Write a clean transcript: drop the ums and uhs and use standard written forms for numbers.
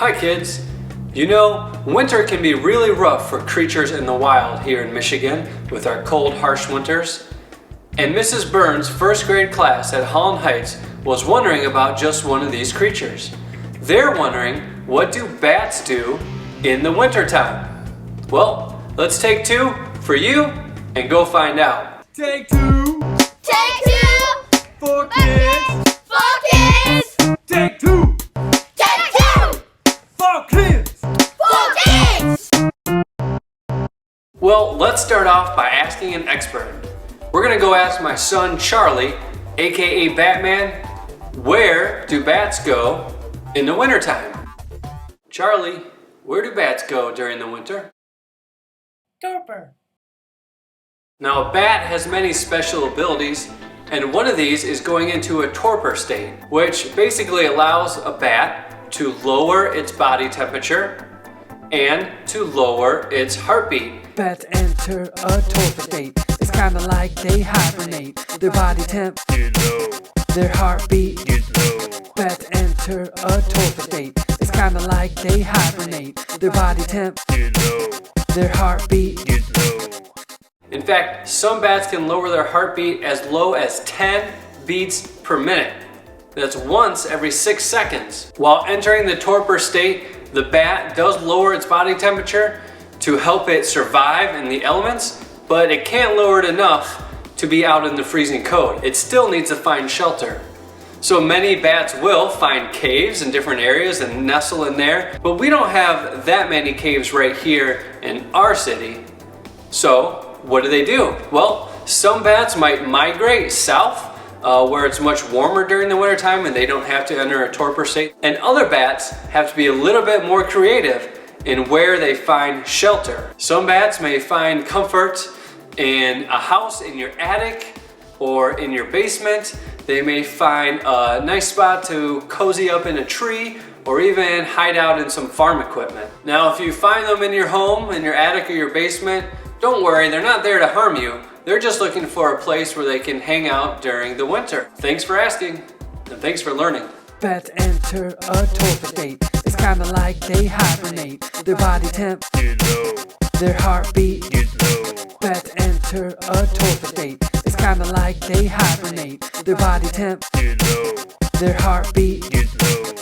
Hi kids! You know, winter can be really rough for creatures in the wild here in Michigan with our cold, harsh winters. And Mrs. Burns' first grade class at Holland Heights was wondering about just one of these creatures. They're wondering, what do bats do in the wintertime? Well, let's take two for you and go find out. Take two. Take two. For kids. For kids. Take two. Take two. For kids. For kids. Well, let's start off by asking an expert. We're gonna go ask my son Charlie, aka Batman, where do bats go in the wintertime? Charlie, where do bats go during the winter? Torpor. Now a bat has many special abilities, and one of these is going into a torpor state, which basically allows a bat to lower its body temperature and to lower its heartbeat. Bats enter a torpor state. It's kinda like they hibernate. Their body temp Get low. their heartbeat. Get low. Bats enter a torpor state. It's kinda like they hibernate. Their body temp Get low. their heartbeat. Get low. In fact, some bats can lower their heartbeat as low as 10 beats per minute. That's once every 6 seconds. While entering the torpor state, the bat does lower its body temperature to help it survive in the elements, but it can't lower it enough to be out in the freezing cold. It still needs to find shelter. So many bats will find caves in different areas and nestle in there, but we don't have that many caves right here in our city. So what do? Well, some bats might migrate south where it's much warmer during the wintertime and they don't have to enter a torpor state. And other bats have to be a little bit more creative in where they find shelter. Some bats may find comfort in a house in your attic or in your basement. They may find a nice spot to cozy up in a tree or even hide out in some farm equipment. Now, if you find them in your home, in your attic or your basement, don't worry, they're not there to harm you. They're just looking for a place where they can hang out during the winter. Thanks for asking, and thanks for learning. Bats enter a torpor state. It's kinda like they hibernate. Their body temp Get low. their heartbeat. Get low. Bats enter a torpor state. It's kinda like they hibernate. Their body temp Get low. their heartbeat. Get low.